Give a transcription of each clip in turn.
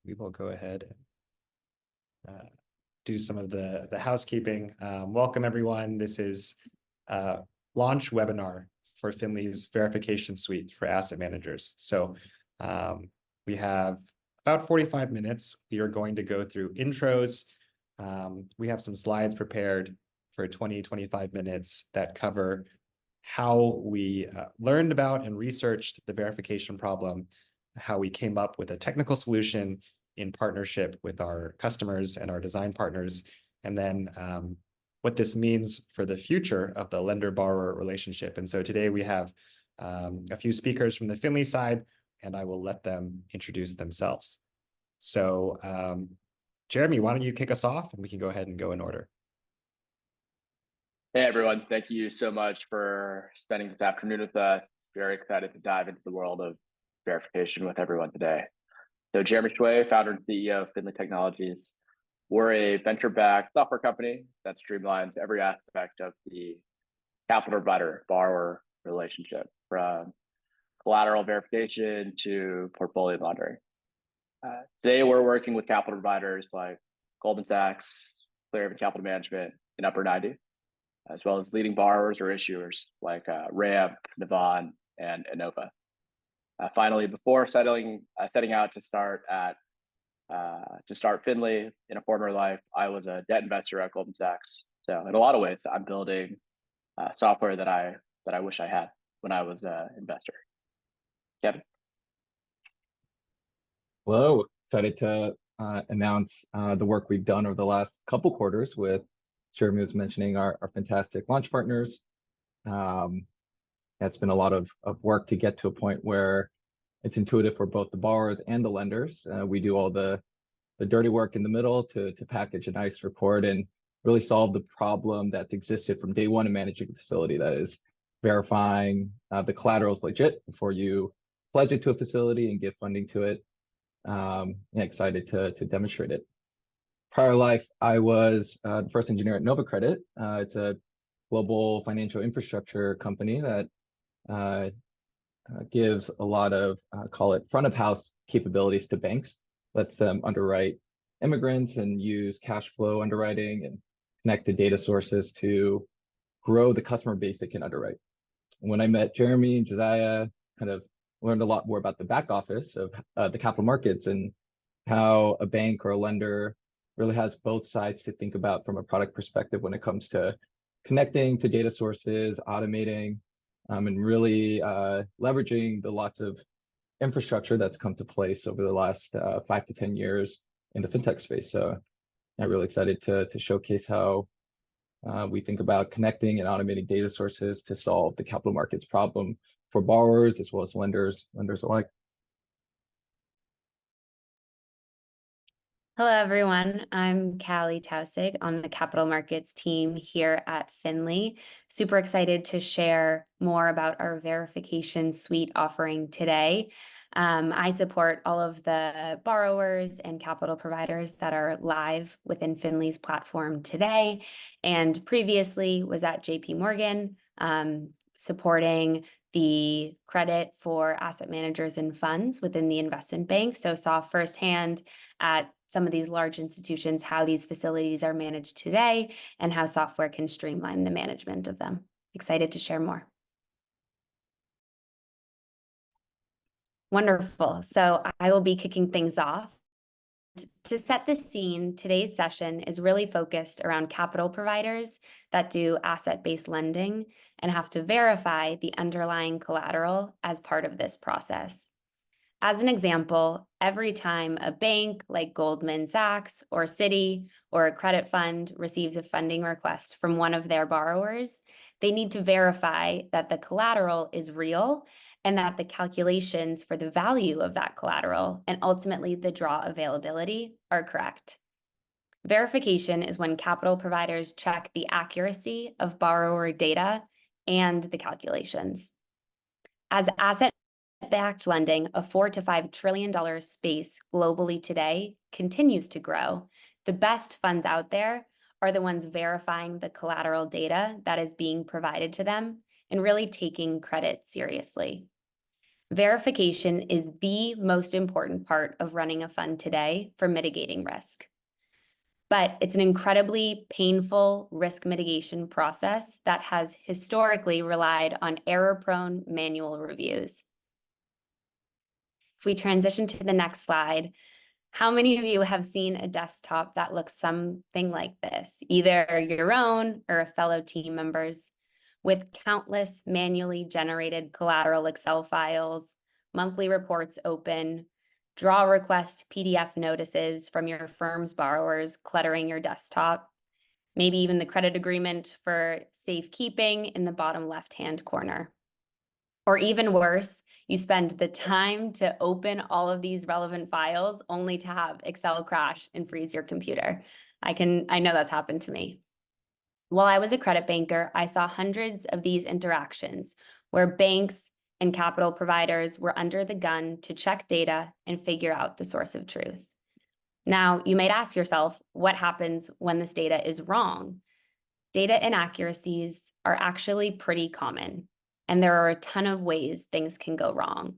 we will go ahead and do some of the housekeeping. Welcome, everyone. This is a launch webinar for Finley's verification suite for asset managers. So we have about 45 minutes. We are going to go through intros. We have some slides prepared for 20-25 minutes that cover how we learned about and researched the verification problem, how we came up with a technical solution in partnership with our customers and our design partners, and then what this means for the future of the lender-borrower relationship. And so today we have a few speakers from the Finley side, and I will let them introduce themselves. So Jeremy, why don't you kick us off, and we can go ahead and go in order. Hey everyone, thank you so much for spending this afternoon with us. Very excited to dive into the world of verification with everyone today. So Jeremy Tsui, founder and CEO of Finley Technologies. We're a venture-backed software company that streamlines every aspect of the capital provider-borrower relationship, from collateral verification to portfolio monitoring. Today we're working with capital providers like Goldman Sachs, Clearhaven Capital Management, and Upper 90. As well as leading borrowers or issuers like Ramp, Navan, and Innova. Finally, before setting out to start Finley in a former life, I was a debt investor at Goldman Sachs. So in a lot of ways, I'm building software that I wish I had when I was an investor. Kevin. Hello, excited to announce the work we've done over the last couple quarters with Jeremy was mentioning our fantastic launch partners. It's been a lot of work to get to a point where it's intuitive for both the borrowers and the lenders. We do all the dirty work in the middle to package a nice report and really solve the problem that's existed from day one in managing a facility. That is verifying the collateral is legit before you pledge it to a facility and give funding to it. Excited to demonstrate it. Prior life, I was the first engineer at Nova Credit. It's a global financial infrastructure company that gives a lot of, call it front of house capabilities to banks, lets them underwrite immigrants and use cash flow underwriting and connect to data sources to grow the customer base they can underwrite. And when I met Jeremy and Josiah, kind of learned a lot more about the back office of the capital markets and how a bank or a lender really has both sides to think about from a product perspective when it comes to connecting to data sources, automating, and really leveraging the lots of infrastructure that's come to place over the last 5 to 10 years in the fintech space. So I'm really excited to showcase how we think about connecting and automating data sources to solve the capital markets problem for borrowers as well as lenders alike. Hello, everyone. I'm Callie Tausig on the capital markets team here at Finley. Super excited to share more about our verification suite offering today. I support all of the borrowers and capital providers that are live within Finley's platform today, and previously was at JP Morgan, supporting the credit for asset managers and funds within the investment bank. So saw firsthand at some of these large institutions how these facilities are managed today and how software can streamline the management of them. Excited to share more. Wonderful. So I will be kicking things off. To set the scene, today's session is really focused around capital providers that do asset-based lending and have to verify the underlying collateral as part of this process. As an example, every time a bank like Goldman Sachs or Citi or a credit fund receives a funding request from one of their borrowers, they need to verify that the collateral is real and that the calculations for the value of that collateral and ultimately the draw availability are correct. Verification is when capital providers check the accuracy of borrower data and the calculations. As asset-backed lending, a $4 to $5 trillion space globally today continues to grow, the best funds out there are the ones verifying the collateral data that is being provided to them and really taking credit seriously. verification is the most important part of running a fund today for mitigating risk. But it's an incredibly painful risk mitigation process that has historically relied on error-prone manual reviews. If we transition to the next slide, how many of you have seen a desktop that looks something like this, either your own or a fellow team member's, with countless manually generated collateral Excel files, monthly reports open, draw request PDF notices from your firm's borrowers cluttering your desktop, maybe even the credit agreement for safekeeping in the bottom left-hand corner. Or even worse, you spend the time to open all of these relevant files only to have Excel crash and freeze your computer. I know that's happened to me. While I was a credit banker, I saw hundreds of these interactions where banks and capital providers were under the gun to check data and figure out the source of truth. Now, you might ask yourself, what happens when this data is wrong? Data inaccuracies are actually pretty common, and there are a ton of ways things can go wrong.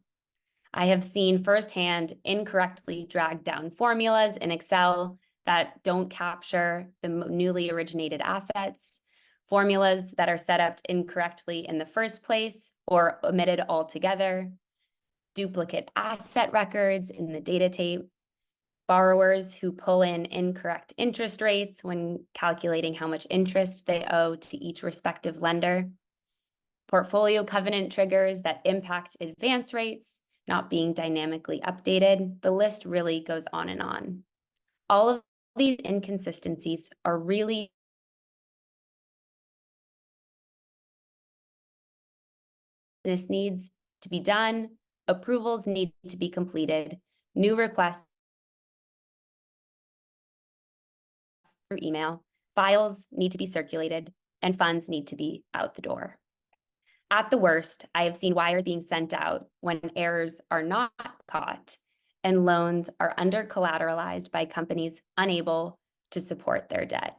I have seen firsthand incorrectly dragged down formulas in Excel that don't capture the newly originated assets, formulas that are set up incorrectly in the first place or omitted altogether, duplicate asset records in the data tape, borrowers who pull in incorrect interest rates when calculating how much interest they owe to each respective lender, portfolio covenant triggers that impact advance rates not being dynamically updated. The list really goes on and on. All of these inconsistencies are really business needs to be done, approvals need to be completed, new requests through email, files need to be circulated, and funds need to be out the door. At the worst, I have seen wires being sent out when errors are not caught and loans are under-collateralized by companies unable to support their debt.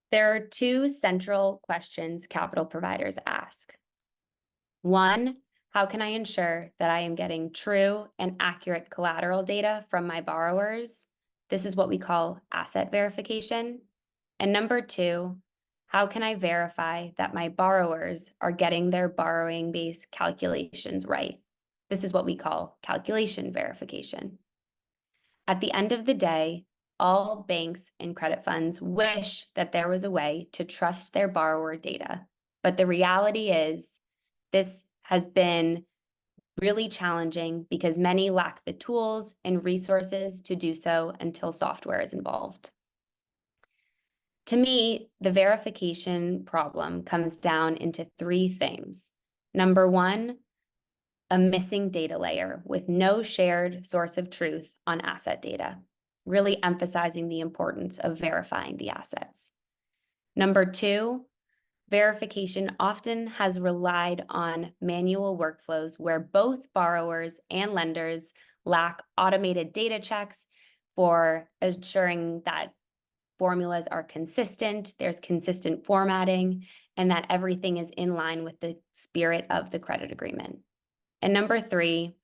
There are two central questions capital providers ask. One, how can I ensure that I am getting true and accurate collateral data from my borrowers? This is what we call asset verification. And number two, how can I verify that my borrowers are getting their borrowing base calculations right? This is what we call calculation verification. At the end of the day, all banks and credit funds wish that there was a way to trust their borrower data. But the reality is, this has been really challenging because many lack the tools and resources to do so until software is involved. To me, the verification problem comes down into three things. Number one, a missing data layer with no shared source of truth on asset data, really emphasizing the importance of verifying the assets. Number two, verification often has relied on manual workflows where both borrowers and lenders lack automated data checks for ensuring that formulas are consistent, there's consistent formatting, and that everything is in line with the spirit of the credit agreement. And number three,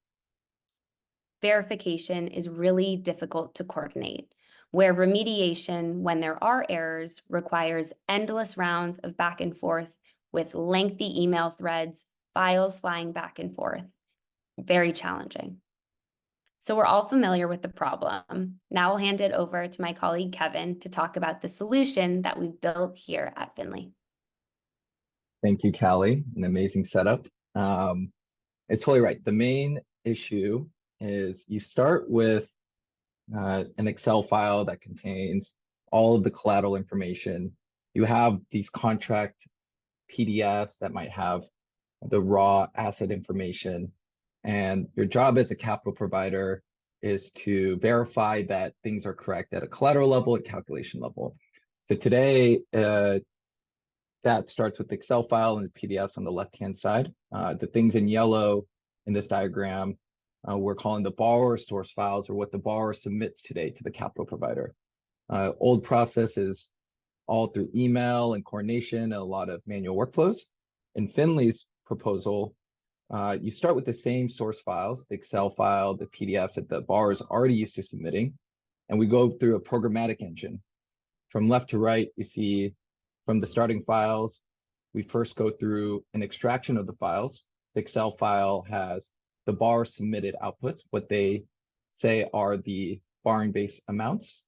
verification is really difficult to coordinate, where remediation, when there are errors, requires endless rounds of back and forth with lengthy email threads, files flying back and forth. Very challenging. So we're all familiar with the problem. Now I'll hand it over to my colleague, Kevin, to talk about the solution that we've built here at Finley. Thank you, Callie. An amazing setup. It's totally right. The main issue is you start with an Excel file that contains all of the collateral information. You have these contract PDFs that might have the raw asset information. And your job as a capital provider is to verify that things are correct at a collateral level and calculation level. So today, that starts with the Excel file and the PDFs on the left-hand side. The things in yellow in this diagram, we're calling the borrower source files, or what the borrower submits today to the capital provider. Old process is all through email and coordination and a lot of manual workflows. In Finley's proposal, you start with the same source files, the Excel file, the PDFs that the borrower is already used to submitting, and we go through a programmatic engine. From left to right, you see from the starting files, we first go through an extraction of the files. The Excel file has the borrower submitted outputs, what they say are the borrowing base amounts.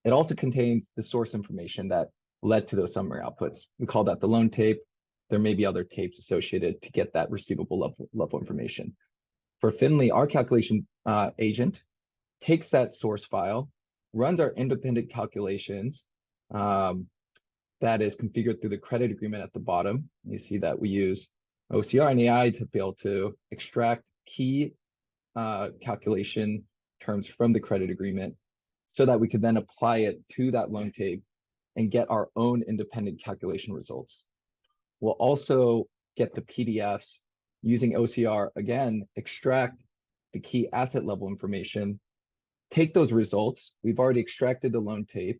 It also contains the source information that led to those summary outputs. We call that the loan tape. There may be other tapes associated to get that receivable level information. For Finley, our calculation agent takes that source file, runs our independent calculations that is configured through the credit agreement at the bottom. You see that we use OCR and AI to be able to extract key calculation terms from the credit agreement so that we could then apply it to that loan tape and get our own independent calculation results. We'll also get the PDFs using OCR, again, extract the key asset level information, take those results. We've already extracted the loan tape,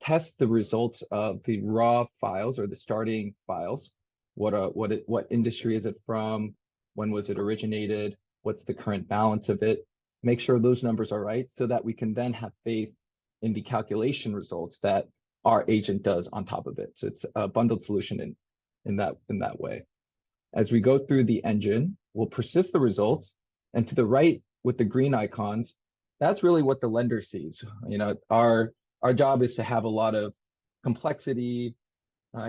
test the results of the raw files or the starting files. What industry is it from? When was it originated? What's the current balance of it? Make sure those numbers are right so that we can then have faith in the calculation results that our agent does on top of it. So it's a bundled solution in that way. As we go through the engine, we'll persist the results, and to the right with the green icons, that's really what the lender sees. You know, our job is to have a lot of complexity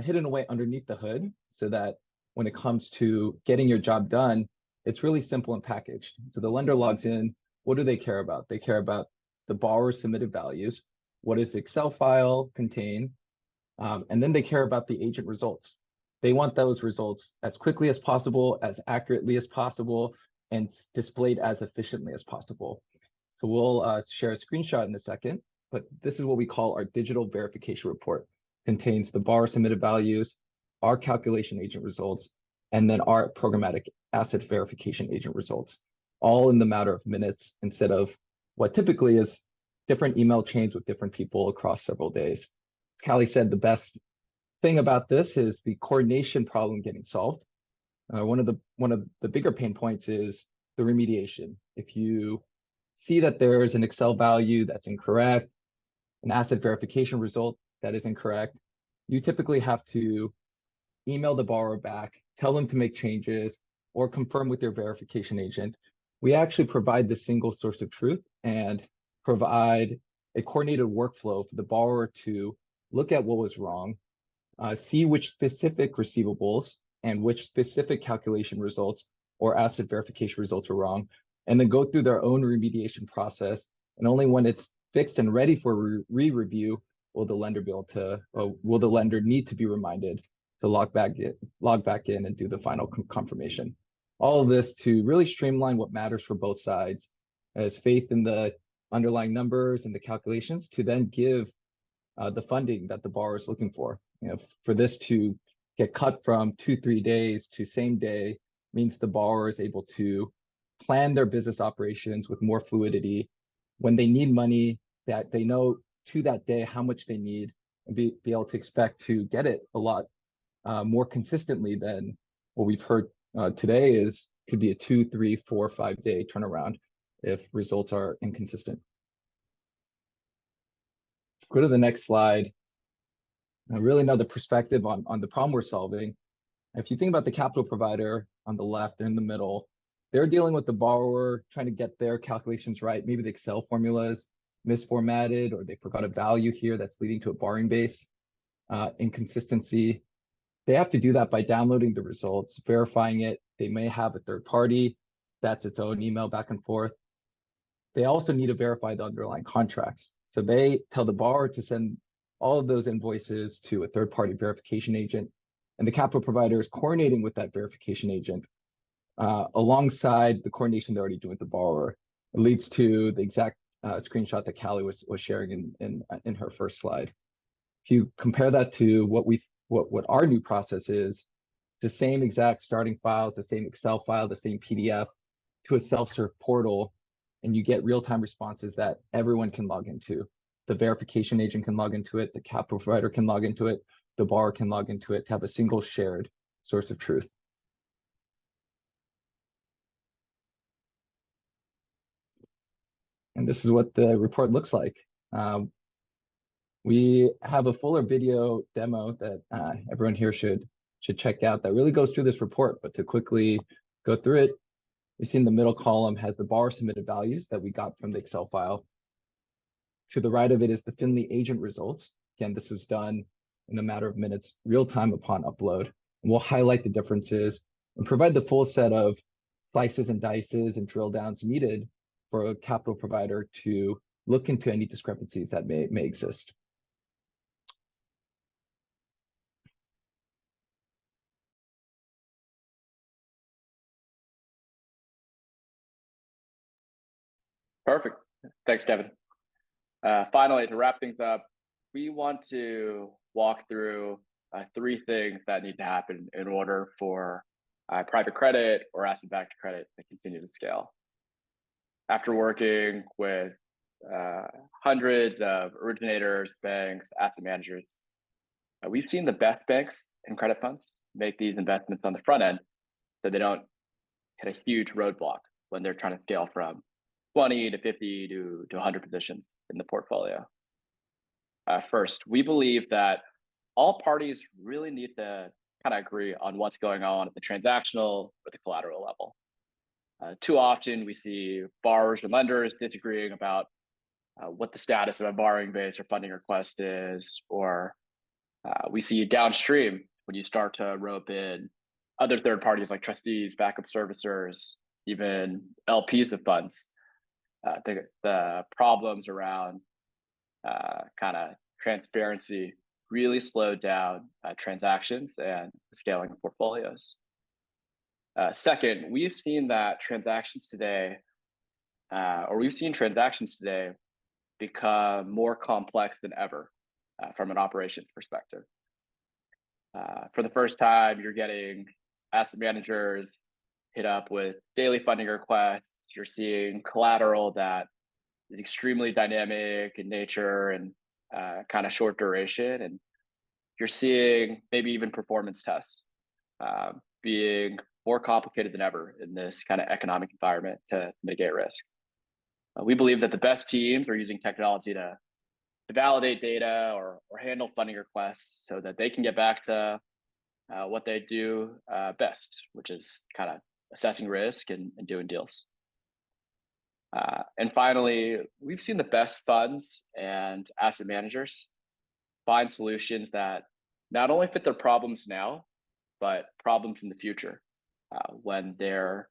hidden away underneath the hood so that when it comes to getting your job done, it's really simple and packaged. So the lender logs in. What do they care about? They care about the borrower's submitted values. What does the Excel file contain? And then they care about the agent results. They want those results as quickly as possible, as accurately as possible, and displayed as efficiently as possible. So we'll share a screenshot in a second, but this is what we call our digital verification report. Contains the borrower submitted values, our calculation agent results, and then our programmatic asset verification agent results, all in the matter of minutes instead of what typically is different email chains with different people across several days. Callie said the best thing about this is the coordination problem getting solved. One of the bigger pain points is the remediation. If you see that there is an Excel value that's incorrect, an asset verification result that is incorrect, you typically have to email the borrower back, tell them to make changes, or confirm with your verification agent. We actually provide the single source of truth and provide a coordinated workflow for the borrower to look at what was wrong, see which specific receivables and which specific calculation results or asset verification results were wrong, and then go through their own remediation process. And only when it's fixed and ready for re-review will the lender be able to, will the lender need to be reminded to log back in and do the final confirmation. All of this to really streamline what matters for both sides, as faith in the underlying numbers and the calculations to then give the funding that the borrower is looking for. You know, for this to get cut from 2-3 days to same day means the borrower is able to plan their business operations with more fluidity. When they need money, that they know to that day how much they need and be able to expect to get it a lot more consistently than what we've heard today could be a 2, 3, 4, 5 day turnaround if results are inconsistent. Go to the next slide. Really another perspective on the problem we're solving. If you think about the capital provider on the left, in the middle, they're dealing with the borrower, trying to get their calculations right. Maybe the Excel formulas misformatted, or they forgot a value here that's leading to a borrowing base inconsistency. They have to do that by downloading the results, verifying it. They may have a third party. That's its own email back and forth. They also need to verify the underlying contracts. So they tell the borrower to send all of those invoices to a third-party verification agent, and the capital provider is coordinating with that verification agent alongside the coordination they're already doing with the borrower. It leads to the exact screenshot that Callie was sharing in her first slide. If you compare that to what our new process is, the same exact starting files, the same Excel file, the same PDF to a self-serve portal, and you get real-time responses that everyone can log into. the verification agent can log into it, the capital provider can log into it, the borrower can log into it to have a single shared source of truth. And this is what the report looks like. We have a fuller video demo that everyone here should check out that really goes through this report. But to quickly go through it, you see in the middle column has the borrower submitted values that we got from the Excel file. To the right of it is the Finley agent results. Again, this was done in a matter of minutes, real time upon upload. And we'll highlight the differences and provide the full set of slices and dices and drill downs needed for a capital provider to look into any discrepancies that may exist. Perfect. Thanks, Kevin. Finally, to wrap things up, we want to walk through 3 things that need to happen in order for private credit or asset-backed credit to continue to scale. After working with hundreds of originators, banks, asset managers, we've seen the best banks and credit funds make these investments on the front end so they don't hit a huge roadblock when they're trying to scale from 20 to 50 to 100 positions in the portfolio. First, we believe that all parties really need to kind of agree on what's going on at the transactional or the collateral level. Too often we see borrowers and lenders disagreeing about what the status of a borrowing base or funding request is, or we see downstream when you start to rope in other third parties like trustees, backup servicers, even LPs of funds. The problems around kind of transparency really slowed down transactions and scaling of portfolios. Second, we've seen that transactions today, become more complex than ever from an operations perspective. For the first time, you're getting asset managers hit up with daily funding requests. You're seeing collateral that is extremely dynamic in nature and kind of short duration. And you're seeing maybe even performance tests being more complicated than ever in this kind of economic environment to mitigate risk. We believe that the best teams are using technology to validate data or handle funding requests so that they can get back to what they do best, which is kind of assessing risk and doing deals. And finally, we've seen the best funds and asset managers find solutions that not only fit their problems now, but problems in the future when they're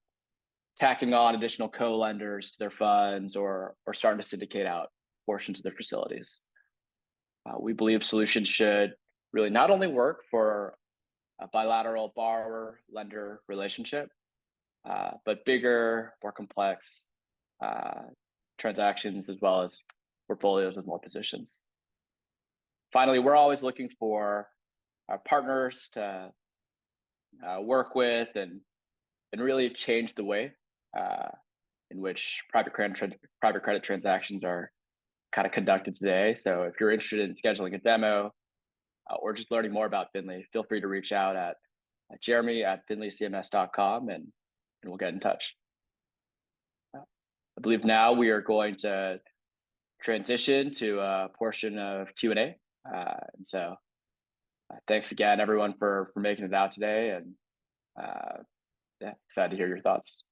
tacking on additional co-lenders to their funds or starting to syndicate out portions of their facilities. We believe solutions should really not only work for a bilateral borrower-lender relationship, but bigger, more complex transactions as well as portfolios with more positions. Finally, we're always looking for our partners to work with and really change the way in which private credit transactions are kind of conducted today. So if you're interested in scheduling a demo or just learning more about Finley, feel free to reach out at jeremy@finleycms.com and we'll get in touch. I believe now we are going to transition to a portion of Q&A. And so thanks again, everyone, for making it out today. And yeah, excited to hear your thoughts.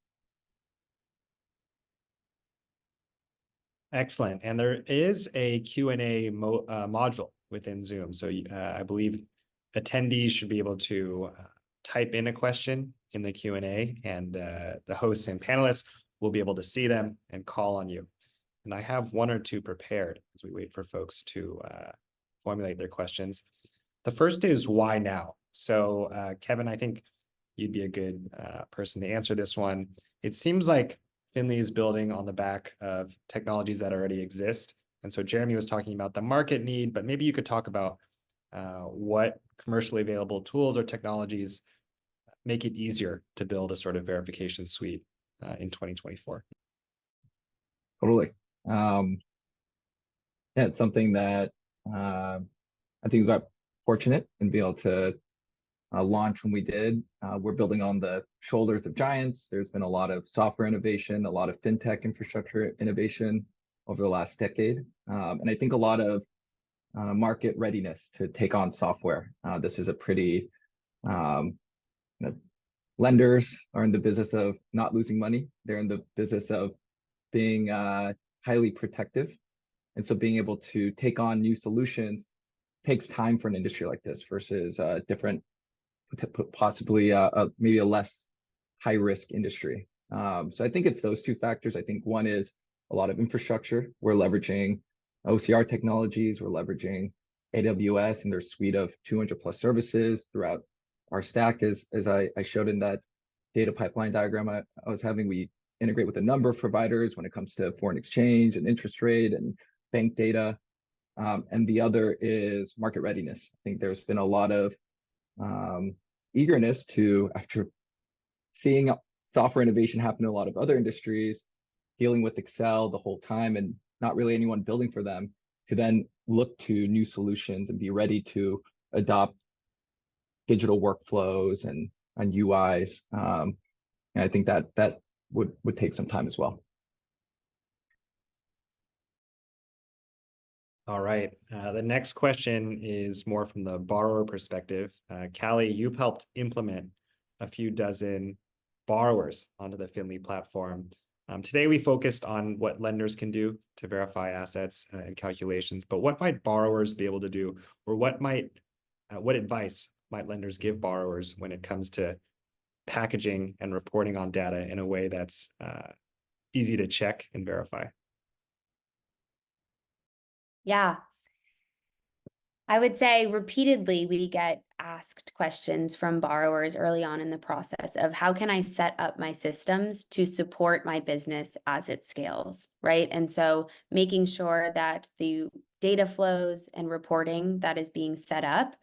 Excellent. And there is a Q&A module within Zoom. So I believe attendees should be able to type in a question in the Q&A, and the hosts and panelists will be able to see them and call on you. And I have 1 or 2 prepared as we wait for folks to formulate their questions. The first is why now? So Kevin, I think you'd be a good person to answer this one. It seems like Finley is building on the back of technologies that already exist. And so Jeremy was talking about the market need, but maybe you could talk about what commercially available tools or technologies make it easier to build a sort of verification suite in 2024. Totally. Yeah, it's something that I think we got fortunate in being able to launch when we did. We're building on the shoulders of giants. There's been a lot of software innovation, a lot of fintech infrastructure innovation over the last decade. And I think a lot of market readiness to take on software. This is a pretty, lenders are in the business of not losing money. They're in the business of being highly protective. And so being able to take on new solutions takes time for an industry like this versus different, possibly maybe a less high risk industry. So I think it's those two factors. I think one is a lot of infrastructure. We're leveraging OCR technologies. We're leveraging AWS and their suite of 200 plus services throughout our stack. As I showed in that data pipeline diagram I was having, we integrate with a number of providers when it comes to foreign exchange and interest rate and bank data. And the other is market readiness. I think there's been a lot of eagerness to, after seeing software innovation happen in a lot of other industries, dealing with Excel the whole time and not really anyone building for them, to then look to new solutions and be ready to adopt digital workflows and UIs. And I think that would take some time as well. All right. The next question is more from the borrower perspective. Callie, you've helped implement a few dozen borrowers onto the Finley platform. Today, we focused on what lenders can do to verify assets and calculations, but what might borrowers be able to do, or what advice might lenders give borrowers when it comes to packaging and reporting on data in a way that's easy to check and verify? Yeah. I would say repeatedly we get asked questions from borrowers early on in the process of how can I set up my systems to support my business as it scales, right? And so making sure that the data flows and reporting that is being set up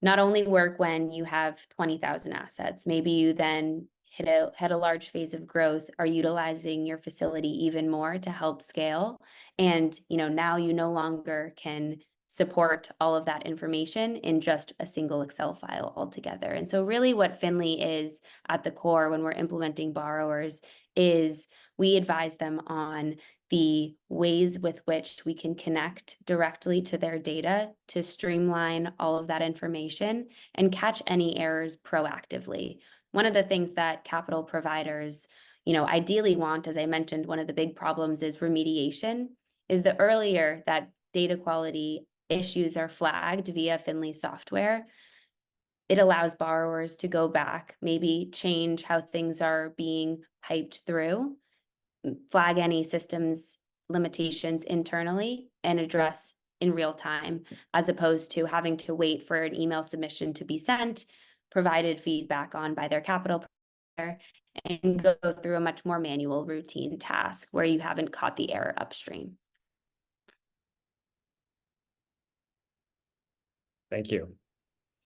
not only work when you have 20,000 assets, maybe you then hit a large phase of growth, are utilizing your facility even more to help scale. And now you no longer can support all of that information in just a single Excel file altogether. And so really what Finley is at the core when we're implementing borrowers is we advise them on the ways with which we can connect directly to their data to streamline all of that information and catch any errors proactively. One of the things that capital providers, ideally want, as I mentioned, one of the big problems is remediation, is the earlier that data quality issues are flagged via Finley software, it allows borrowers to go back, maybe change how things are being piped through, flag any systems limitations internally, and address in real time, as opposed to having to wait for an email submission to be sent, provided feedback on by their capital provider, and go through a much more manual routine task where you haven't caught the error upstream. Thank you.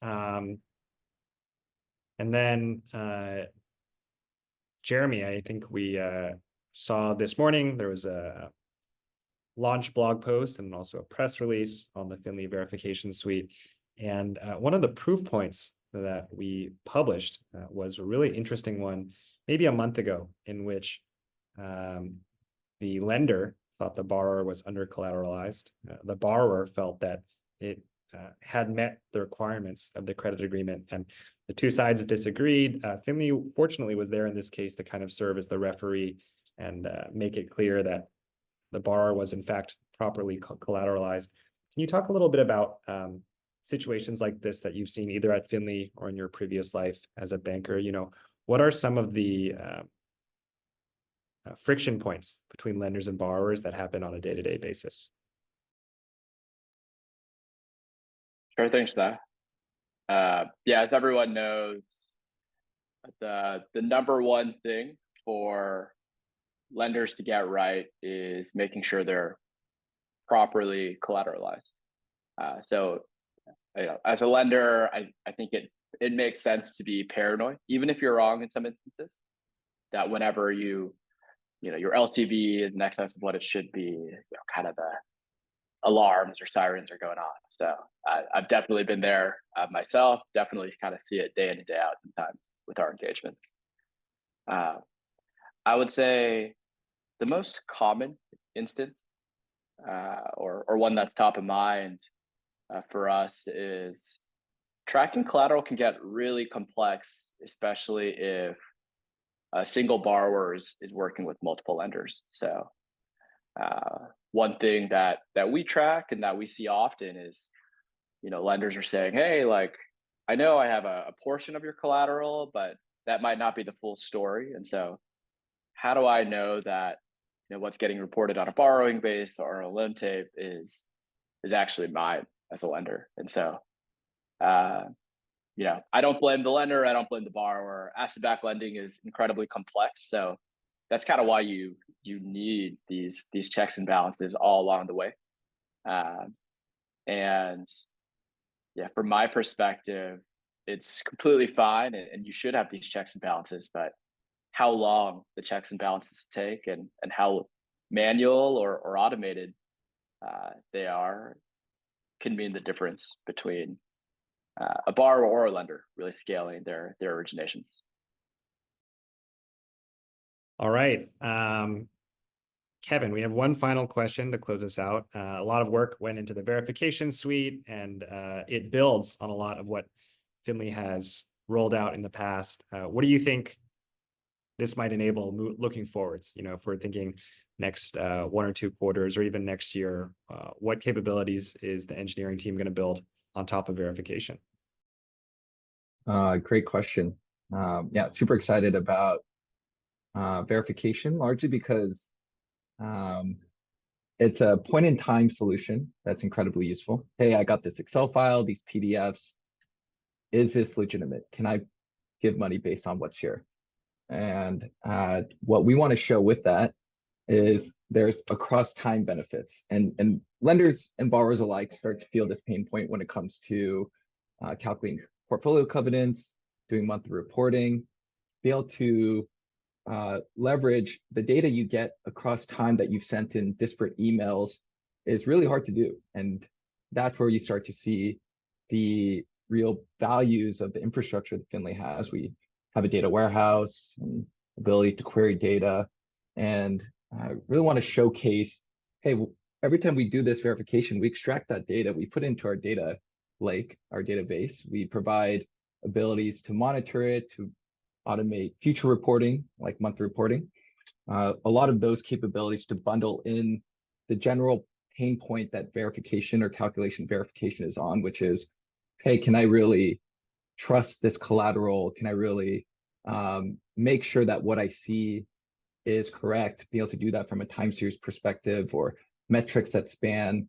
And then Jeremy, I think we saw this morning there was a launch blog post and also a press release on the Finley verification suite. And one of the proof points that we published was a really interesting one, maybe a month ago, in which the lender thought the borrower was under-collateralized. The borrower felt that it had met the requirements of the credit agreement, and the two sides disagreed. Finley, fortunately, was there in this case to kind of serve as the referee and make it clear that the borrower was in fact properly collateralized. Can you talk a little bit about situations like this that you've seen either at Finley or in your previous life as a banker? What are some of the friction points between lenders and borrowers that happen on a day-to-day basis? Sure, thanks, Seth. Yeah, as everyone knows, the number one thing for lenders to get right is making sure they're properly collateralized. So, as a lender, I think it makes sense to be paranoid, even if you're wrong in some instances, that whenever your LTV is in excess of what it should be, kind of alarms or sirens are going on. So I've definitely been there myself, definitely kind of see it day in and day out sometimes with our engagements. I would say the most common instance or one that's top of mind for us is tracking collateral can get really complex, especially if a single borrower is working with multiple lenders. So one thing that we track and that we see often is, lenders are saying, hey, like, I know I have a portion of your collateral, but that might not be the full story. And so how do I know that, what's getting reported on a borrowing base or a loan tape is actually mine as a lender? And so, I don't blame the lender. I don't blame the borrower. Asset-backed lending is incredibly complex. So that's kind of why you need these checks and balances all along the way. And yeah, from my perspective, it's completely fine, and you should have these checks and balances. But how long the checks and balances take, and how manual or automated they are, can mean the difference between a borrower or a lender really scaling their originations. All right. Kevin, we have one final question to close us out. A lot of work went into the verification suite, and it builds on a lot of what Finley has rolled out in the past. What do you think this might enable looking forwards? If we're thinking next 1 or 2 quarters or even next year, what capabilities is the engineering team going to build on top of verification? Great question. Yeah, super excited about verification, largely because it's a point-in-time solution that's incredibly useful. Hey, I got this Excel file, these PDFs. Is this legitimate? Can I give money based on what's here? And what we want to show with that is there's across time benefits, and lenders and borrowers alike start to feel this pain point when it comes to calculating portfolio covenants, doing monthly reporting, be able to leverage the data you get across time that you've sent in disparate emails is really hard to do. And that's where you start to see the real values of the infrastructure that Finley has. We have a data warehouse and ability to query data, and I really want to showcase, hey, every time we do this verification, we extract that data, we put it into our data lake, our database. We provide abilities to monitor it, to automate future reporting, like monthly reporting. A lot of those capabilities to bundle in the general pain point that verification or calculation verification is on, which is, hey, can I really trust this collateral? Can I really make sure that what I see is correct? Be able to do that from a time series perspective, or metrics that span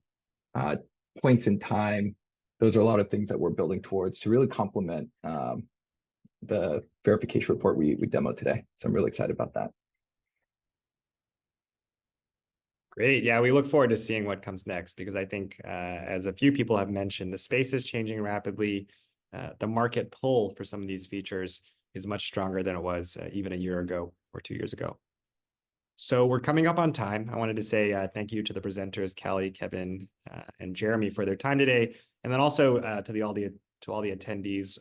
points in time. Those are a lot of things that we're building towards to really complement the verification report we demoed today. So I'm really excited about that. Great. Yeah, we look forward to seeing what comes next, because I think, as a few people have mentioned, the space is changing rapidly. The market pull for some of these features is much stronger than it was even a year ago or 2 years ago. So we're coming up on time. I wanted to say thank you to the presenters, Callie, Kevin, and Jeremy, for their time today, and then also to all the attendees.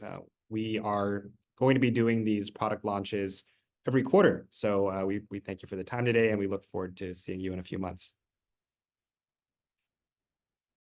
We are going to be doing these product launches every quarter. So we thank you for the time today, and we look forward to seeing you in a few months.